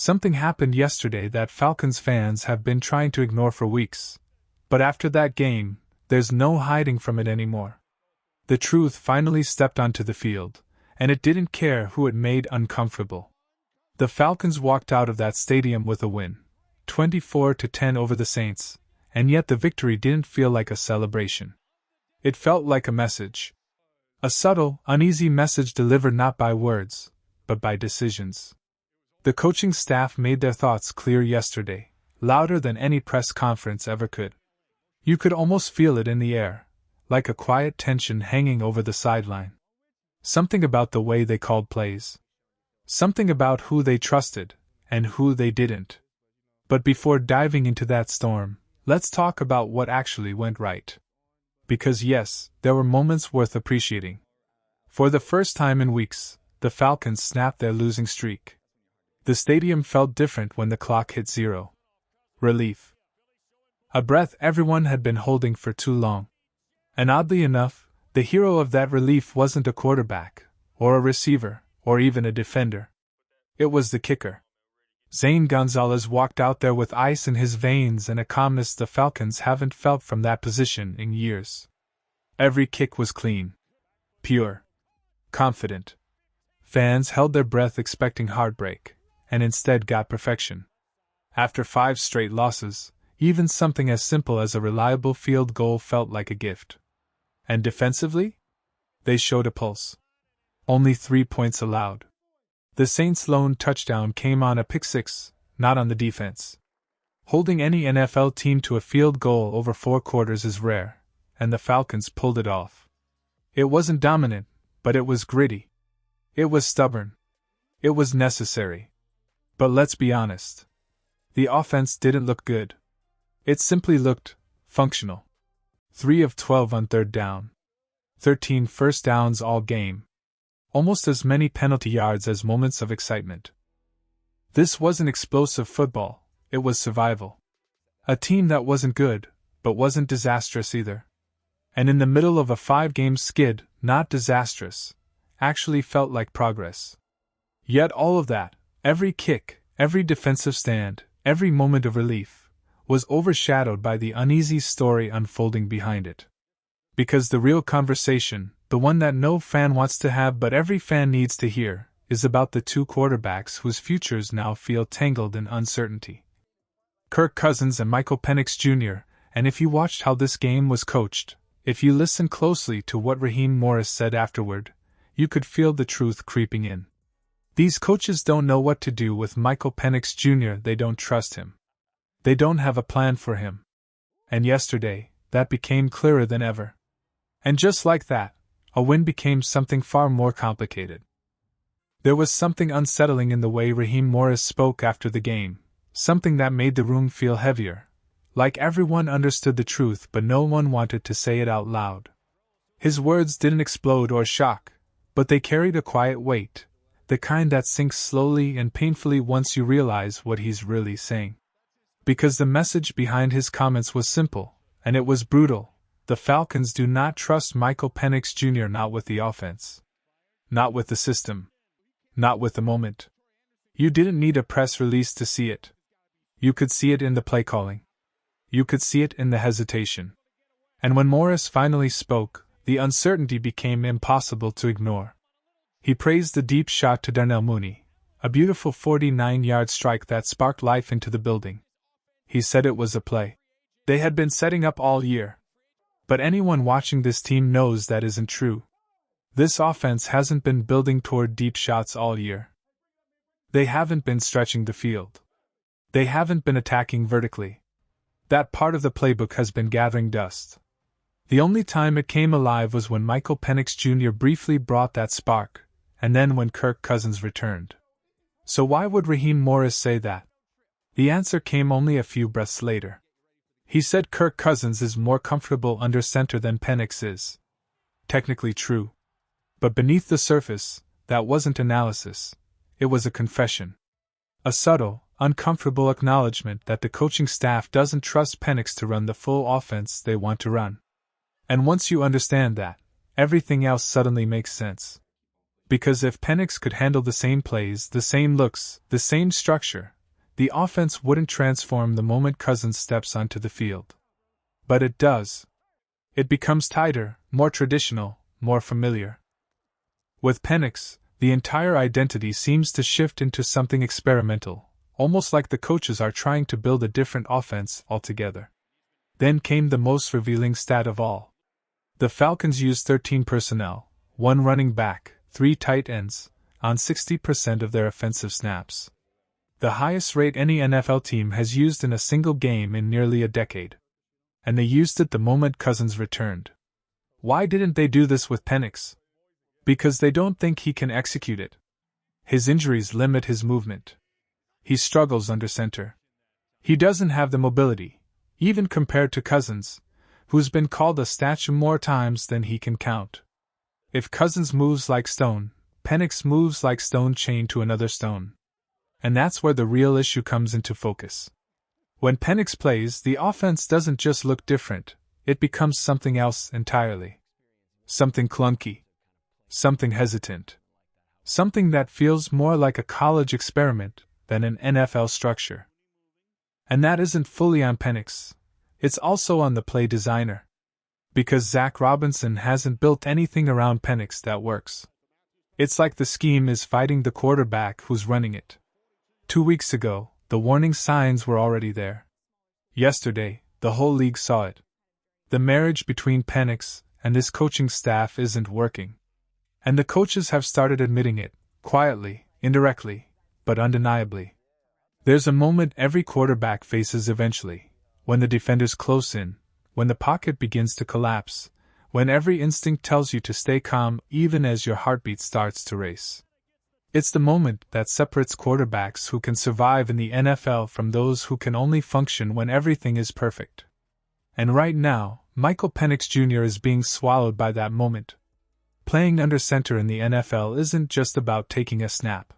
Something happened yesterday that Falcons fans have been trying to ignore for weeks. But after that game, there's no hiding from it anymore. The truth finally stepped onto the field, and it didn't care who it made uncomfortable. The Falcons walked out of that stadium with a win, 24-10 over the Saints, and yet the victory didn't feel like a celebration. It felt like a message. A subtle, uneasy message delivered not by words, but by decisions. The coaching staff made their thoughts clear yesterday, louder than any press conference ever could. You could almost feel it in the air, like a quiet tension hanging over the sideline. Something about the way they called plays. Something about who they trusted, and who they didn't. But before diving into that storm, let's talk about what actually went right. Because yes, there were moments worth appreciating. For the first time in weeks, the Falcons snapped their losing streak. The stadium felt different when the clock hit 0. Relief. A breath everyone had been holding for too long. And oddly enough, the hero of that relief wasn't a quarterback, or a receiver, or even a defender. It was the kicker. Zane Gonzalez walked out there with ice in his veins and a calmness the Falcons haven't felt from that position in years. Every kick was clean. Pure. Confident. Fans held their breath expecting heartbreak, and instead got perfection. After 5 straight losses, even something as simple as a reliable field goal felt like a gift. And defensively? They showed a pulse. Only 3 points allowed. The Saints' lone touchdown came on a pick six, not on the defense. Holding any NFL team to a field goal over 4 quarters is rare, and the Falcons pulled it off. It wasn't dominant, but it was gritty. It was stubborn. It was necessary. But let's be honest. The offense didn't look good. It simply looked functional. 3 of 12 on third down. 13 first downs all game. Almost as many penalty yards as moments of excitement. This wasn't explosive football, it was survival. A team that wasn't good, but wasn't disastrous either. And in the middle of a 5-game skid, not disastrous, actually felt like progress. Yet all of that, every kick, every defensive stand, every moment of relief, was overshadowed by the uneasy story unfolding behind it. Because the real conversation, the one that no fan wants to have but every fan needs to hear, is about the 2 quarterbacks whose futures now feel tangled in uncertainty. Kirk Cousins and Michael Penix Jr., and if you watched how this game was coached, if you listened closely to what Raheem Morris said afterward, you could feel the truth creeping in. These coaches don't know what to do with Michael Penix Jr., they don't trust him. They don't have a plan for him. And yesterday, that became clearer than ever. And just like that, a win became something far more complicated. There was something unsettling in the way Raheem Morris spoke after the game, something that made the room feel heavier, like everyone understood the truth but no one wanted to say it out loud. His words didn't explode or shock, but they carried a quiet weight, the kind that sinks slowly and painfully once you realize what he's really saying. Because the message behind his comments was simple, and it was brutal. The Falcons do not trust Michael Penix Jr. Not with the offense. Not with the system. Not with the moment. You didn't need a press release to see it. You could see it in the play calling. You could see it in the hesitation. And when Morris finally spoke, the uncertainty became impossible to ignore. He praised the deep shot to Darnell Mooney, a beautiful 49-yard strike that sparked life into the building. He said it was a play they had been setting up all year. But anyone watching this team knows that isn't true. This offense hasn't been building toward deep shots all year. They haven't been stretching the field. They haven't been attacking vertically. That part of the playbook has been gathering dust. The only time it came alive was when Michael Penix Jr. briefly brought that spark, and then when Kirk Cousins returned. So why would Raheem Morris say that? The answer came only a few breaths later. He said Kirk Cousins is more comfortable under center than Penix is. Technically true. But beneath the surface, that wasn't analysis. It was a confession. A subtle, uncomfortable acknowledgement that the coaching staff doesn't trust Penix to run the full offense they want to run. And once you understand that, everything else suddenly makes sense. Because if Penix could handle the same plays, the same looks, the same structure, the offense wouldn't transform the moment Cousins steps onto the field. But it does. It becomes tighter, more traditional, more familiar. With Penix, the entire identity seems to shift into something experimental, almost like the coaches are trying to build a different offense altogether. Then came the most revealing stat of all. The Falcons used 13 personnel, 1 running back, 3 tight ends, on 60% of their offensive snaps. The highest rate any NFL team has used in a single game in nearly a decade. And they used it the moment Cousins returned. Why didn't they do this with Penix? Because they don't think he can execute it. His injuries limit his movement. He struggles under center. He doesn't have the mobility, even compared to Cousins, who's been called a statue more times than he can count. If Cousins moves like stone, Penix moves like stone chained to another stone. And that's where the real issue comes into focus. When Penix plays, the offense doesn't just look different, it becomes something else entirely. Something clunky. Something hesitant. Something that feels more like a college experiment than an NFL structure. And that isn't fully on Penix, it's also on the play designer. Because Zach Robinson hasn't built anything around Penix that works. It's like the scheme is fighting the quarterback who's running it. 2 weeks ago, the warning signs were already there. Yesterday, the whole league saw it. The marriage between Penix and this coaching staff isn't working. And the coaches have started admitting it, quietly, indirectly, but undeniably. There's a moment every quarterback faces eventually, when the defenders close in, when the pocket begins to collapse, when every instinct tells you to stay calm even as your heartbeat starts to race. It's the moment that separates quarterbacks who can survive in the NFL from those who can only function when everything is perfect. And right now, Michael Penix Jr. is being swallowed by that moment. Playing under center in the NFL isn't just about taking a snap.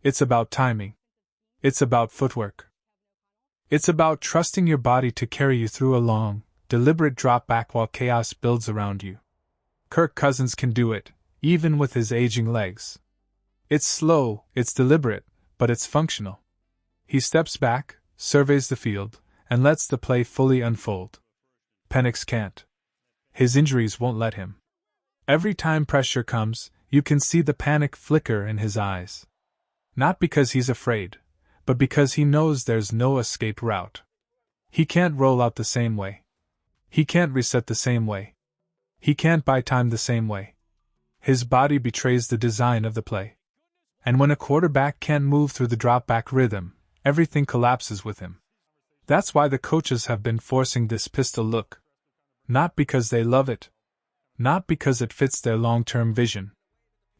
It's about timing. It's about footwork. It's about trusting your body to carry you through a long, deliberate drop back while chaos builds around you. Kirk Cousins can do it, even with his aging legs. It's slow, it's deliberate, but it's functional. He steps back, surveys the field, and lets the play fully unfold. Penix can't. His injuries won't let him. Every time pressure comes, you can see the panic flicker in his eyes. Not because he's afraid, but because he knows there's no escape route. He can't roll out the same way. He can't reset the same way. He can't buy time the same way. His body betrays the design of the play. And when a quarterback can't move through the drop-back rhythm, everything collapses with him. That's why the coaches have been forcing this pistol look. Not because they love it. Not because it fits their long-term vision.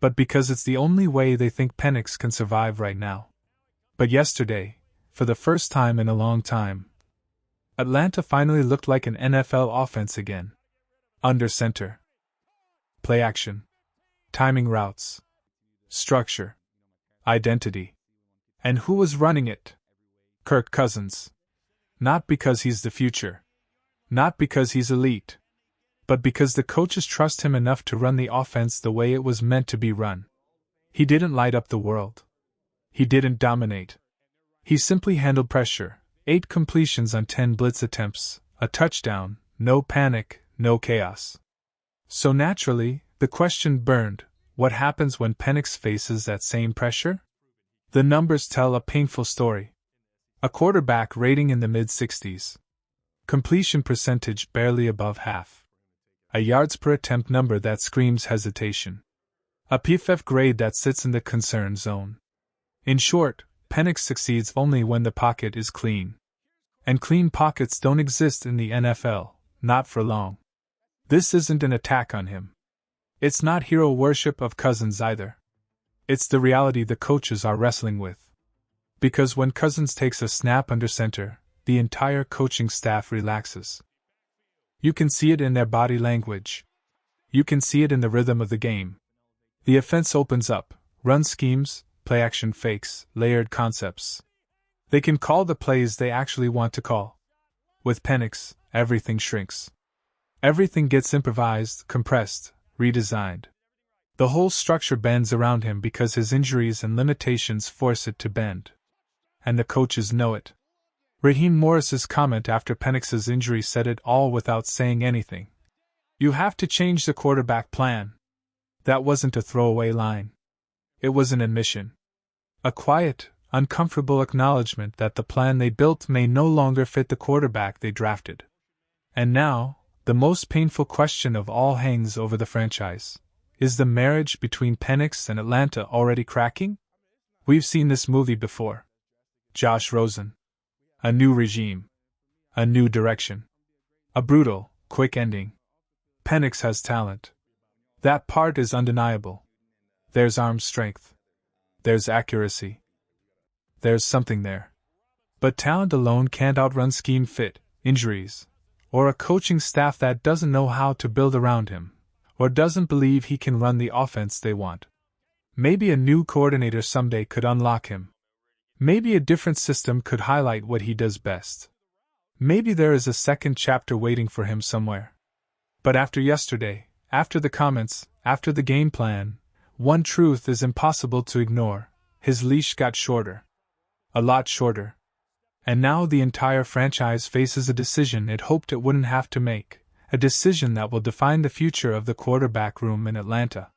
But because it's the only way they think Penix can survive right now. But yesterday, for the first time in a long time, Atlanta finally looked like an NFL offense again. Under center. Play action. Timing routes. Structure. Identity. And who was running it? Kirk Cousins. Not because he's the future. Not because he's elite. But because the coaches trust him enough to run the offense the way it was meant to be run. He didn't light up the world. He didn't dominate. He simply handled pressure, 8 completions on 10 blitz attempts, a touchdown, no panic, no chaos. So naturally, the question burned, what happens when Penix faces that same pressure? The numbers tell a painful story. A quarterback rating in the mid-60s. Completion percentage barely above half. A yards per attempt number that screams hesitation. A PFF grade that sits in the concern zone. In short, Penix succeeds only when the pocket is clean. And clean pockets don't exist in the NFL, not for long. This isn't an attack on him. It's not hero worship of Cousins either. It's the reality the coaches are wrestling with. Because when Cousins takes a snap under center, the entire coaching staff relaxes. You can see it in their body language. You can see it in the rhythm of the game. The offense opens up, run schemes, play action fakes, layered concepts. They can call the plays they actually want to call. With Penix, everything shrinks. Everything gets improvised, compressed, redesigned. The whole structure bends around him because his injuries and limitations force it to bend. And the coaches know it. Raheem Morris's comment after Penix's injury said it all without saying anything. You have to change the quarterback plan. That wasn't a throwaway line. It was an admission. A quiet, uncomfortable acknowledgement that the plan they built may no longer fit the quarterback they drafted. And now, the most painful question of all hangs over the franchise. Is the marriage between Penix and Atlanta already cracking? We've seen this movie before. Josh Rosen. A new regime. A new direction. A brutal, quick ending. Penix has talent. That part is undeniable. There's arm strength. There's accuracy. There's something there. But talent alone can't outrun scheme fit, injuries, or a coaching staff that doesn't know how to build around him, or doesn't believe he can run the offense they want. Maybe a new coordinator someday could unlock him. Maybe a different system could highlight what he does best. Maybe there is a second chapter waiting for him somewhere. But after yesterday, after the comments, after the game plan, one truth is impossible to ignore: his leash got shorter. A lot shorter. And now the entire franchise faces a decision it hoped it wouldn't have to make, a decision that will define the future of the quarterback room in Atlanta.